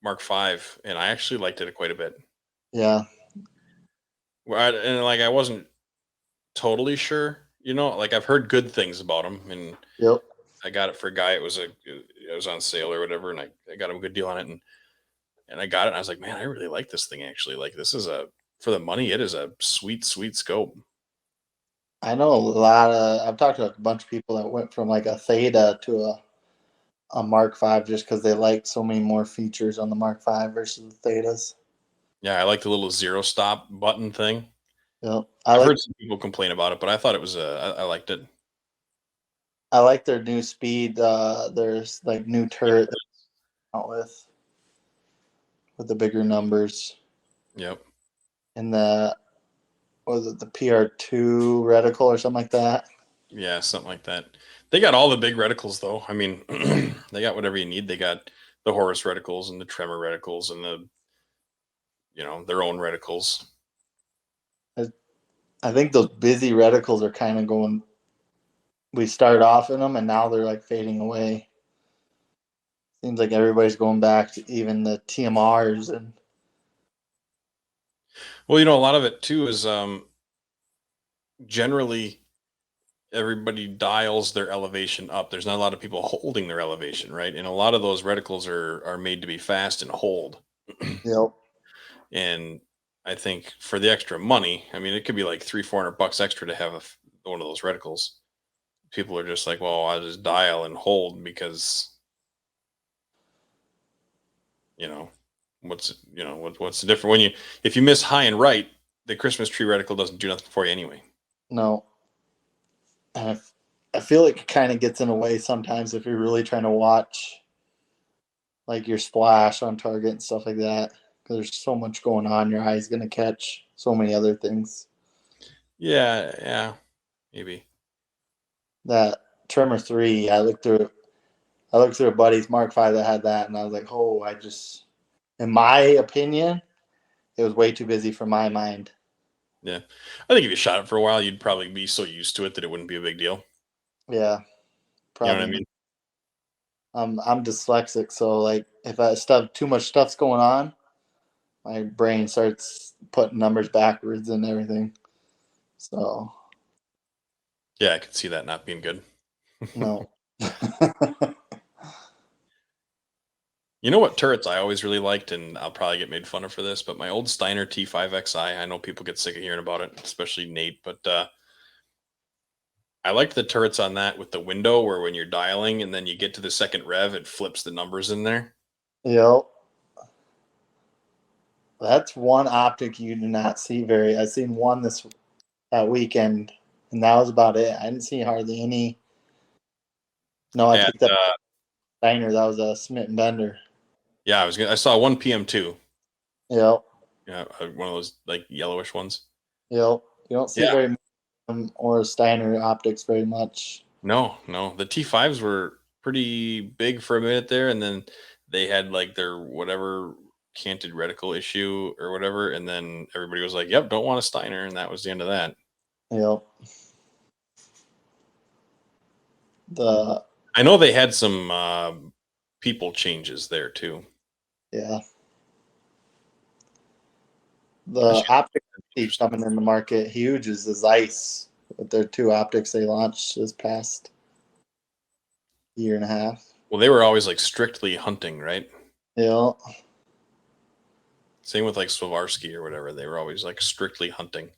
Mark V, and I actually liked it quite a bit. yeah, And like I wasn't totally sure, like I've heard good things about them, and Yep. I got it for a guy. It was on sale or whatever, and I got him a good deal on it, and I got it. And I was like, man, I really like this thing actually. Like this is for the money, it is a sweet, sweet scope. I know a lot of. I've talked to a bunch of people that went from like a Theta to a Mark V just because they like so many more features on the Mark V versus the Thetas. Yeah, I like the little zero stop button thing. Yep. I've heard some people complain about it, but I thought it was I liked it. I like their new speed. There's like new turret they come out with the bigger numbers Yep. and the was it the PR2 reticle or something like that. Yeah, something like that. They got all the big reticles though. I mean, they got whatever you need. They got the Horus reticles and the Tremor reticles and their own reticles. I think those busy reticles are kind of going. We started off in them and now they're like fading away. Seems like everybody's going back to even the TMRs and Well, a lot of it too is generally everybody dials their elevation up. There's not a lot of people holding their elevation, right? And a lot of those reticles are made to be fast and hold. yep. And I think for the extra money, I mean, it could be like 300-400 bucks extra to have one of those reticles. People are just like, well, I'll just dial and hold because you know what's the difference when if you miss high and right, the Christmas tree reticle doesn't do nothing for you anyway. No. And I feel like it kind of gets in a way sometimes if you're really trying to watch like your splash on target and stuff like that. Because there's so much going on, your eye's going to catch so many other things. Yeah, maybe. That Tremor 3, I looked through a buddy's Mark 5 that had that, and I was like, oh, in my opinion, it was way too busy for my mind. Yeah, I think if you shot it for a while, you'd probably be so used to it that it wouldn't be a big deal. Yeah, You know what I probably. mean? I'm dyslexic, so like if I stuff too much stuff's going on, my brain starts putting numbers backwards and everything. So Yeah, I could see that not being good. no. You know what turrets I always really liked, and I'll probably get made fun of for this, but my old Steiner T5XI. I know people get sick of hearing about it, especially Nate, but I liked the turrets on that with the window where when you're dialing and then you get to the second rev, it flips the numbers in there. Yep. That's one optic you do not see very. I seen one that weekend, and that was about it. I didn't see hardly any. No, I And take that Steiner. That was a Smith and Bender. yeah, I saw one PM2. Yep. Yeah, one of those like yellowish ones. Yep. You don't see Yeah. very or Steiner optics very much. No. The T5s were pretty big for a minute there, and then they had like their whatever canted reticle issue or whatever, and then everybody was like, "Yep, don't want a Steiner," and that was the end of that. Yep. The I know they had some people changes there too. yeah. 'Cause The optic coming in the market huge is the Zeiss with their two optics they launched this past year and a half. well, they were always like strictly hunting, right? Yeah. Same with like Swarovski or whatever. They were always like strictly hunting.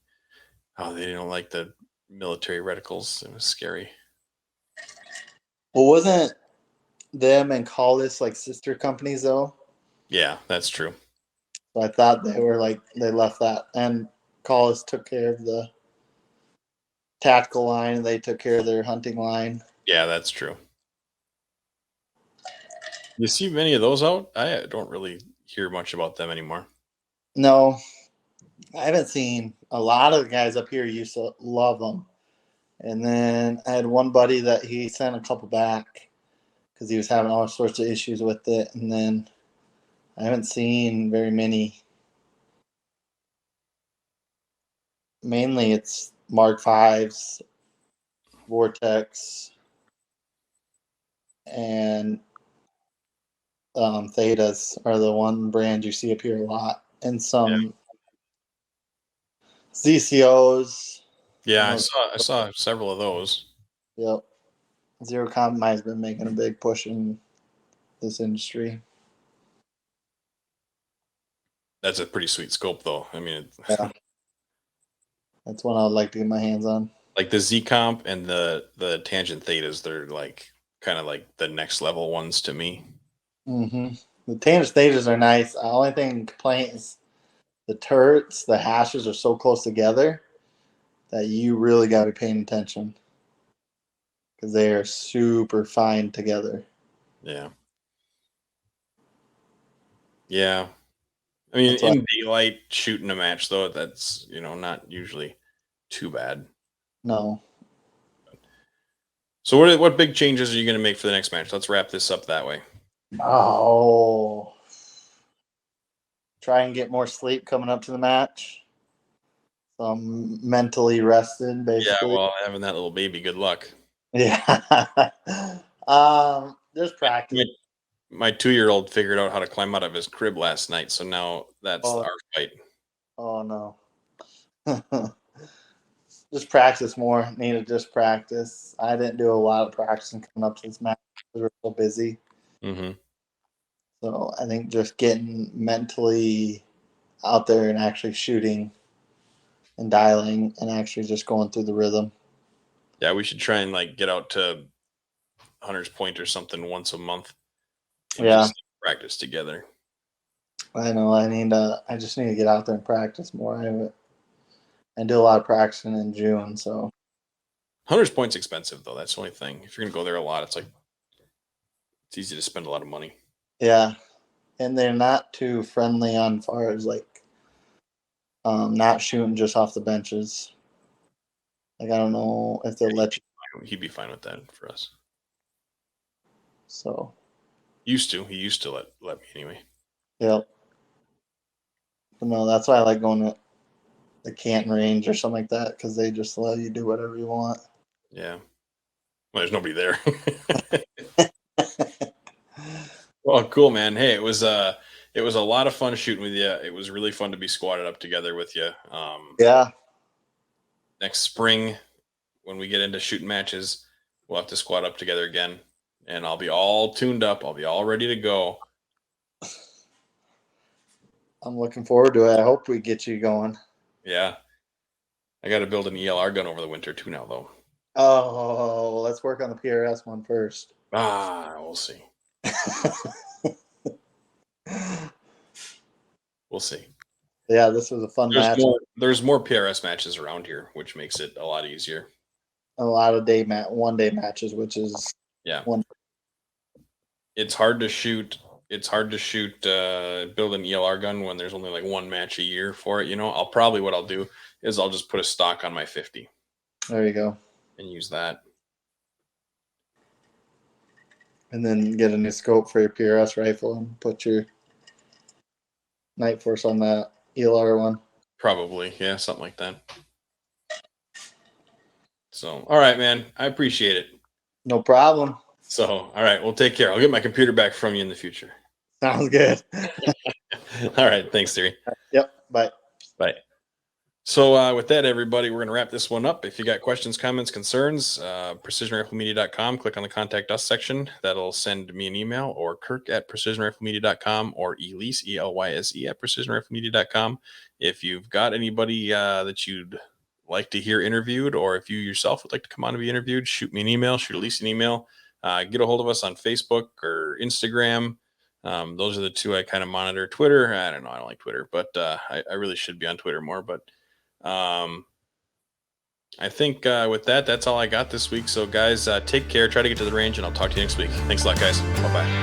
Oh, they didn't like the military reticles. It was scary. Well, wasn't them and Collis like sister companies though? Yeah, that's true. So I thought they were like they left that, and Collis took care of the tactical line, and they took care of their hunting line. Yeah, that's true. You see many of those out? I don't really hear much about them anymore. No, I haven't seen a lot of the guys up here used to love them, and then I had one buddy that he sent a couple back because he was having all sorts of issues with it, and then I haven't seen very many. Mainly, it's Mark Fives, Vortex, and Thetas are the one brand you see up here a lot, and Yeah. some ZCOs. Yeah, I saw several of those. Yep. Zero Compromise has been making a big push in this industry. That's a pretty sweet scope, though. I mean, Yeah. That's one I would like to get my hands on. like the Z comp and the tangent thetas, they're like kind of like the next level ones to me. Mm-hmm. The tangent stages are nice. The only thing complaint is the turrets, the hashes are so close together that you really got to be paying attention because they are super fine together. Yeah. Yeah. I mean, That's why, in daylight shooting a match though, that's not usually too bad. no. So what big changes are you going to make for the next match? Let's wrap this up that way. Oh. Try and get more sleep coming up to the match. So I'm mentally rested, Yeah, basically. well, having that little baby, good luck. Yeah. Just practice. My 2-year-old figured out how to climb out of his crib last night, so now that's Oh, our fight. oh no. Just practice more. Need to just practice. I didn't do a lot of practicing coming up to this match because we were so busy. Mm-hmm. So I think just getting mentally out there and actually shooting and dialing and actually just going through the rhythm. Yeah, we should try and like get out to Hunter's Point or something once a month and Yeah, just practice together. I know. I just need to get out there and practice more. I do a lot of practicing in June, so Hunter's Point's expensive though. That's the only thing. If you're gonna go there a lot, it's easy to spend a lot of money. yeah. And they're not too friendly on far as like not shooting just off the benches. Like I don't know if they'll let you. He'd be fine with that for us. So He used to let me anyway. yep. But no, that's why I like going to the Canton range or something like that because they just let you do whatever you want. Yeah. Well, there's nobody there. Well, cool, man. Hey, it was a lot of fun shooting with you. It was really fun to be squatted up together with you. Yeah. Next spring, when we get into shooting matches, we'll have to squat up together again, and I'll be all tuned up. I'll be all ready to go. I'm looking forward to it. I hope we get you going. Yeah. I got to build an ELR gun over the winter too now, though. Oh, let's work on the PRS one first. We'll see. We'll see. Yeah, this was a fun match. There's more PRS matches around here, which makes it a lot easier. A lot of one day matches, which is one. It's hard to shoot. It's hard to shoot. Build an ELR gun when there's only like one match a year for it. What I'll do is I'll just put a stock on my 50. There you go. And use that. And then get a new scope for your PRS rifle and put your Night Force on that ELR one. Probably, yeah, something like that. So, all right, man. I appreciate it. No problem. So, all right, well, take care. I'll get my computer back from you in the future. Sounds good. All right, thanks, Theirry. Yep, bye. Bye. So with that, everybody, we're going to wrap this one up. If you got questions, comments, concerns, precisionriflemedia.com, click on the Contact Us section. That'll send me an email, or Kirk at precisionriflemedia.com, or Elise, ELYSE, at precisionriflemedia.com. If you've got anybody that you'd like to hear interviewed, or if you yourself would like to come on and be interviewed, shoot me an email, shoot Elise an email. Get a hold of us on Facebook or Instagram. Those are the two I kind of monitor. Twitter, I don't know. I don't like Twitter, but I really should be on Twitter more. But I think with that's all I got this week. So, guys, take care. Try to get to the range, and I'll talk to you next week. Thanks a lot, guys. Bye-bye.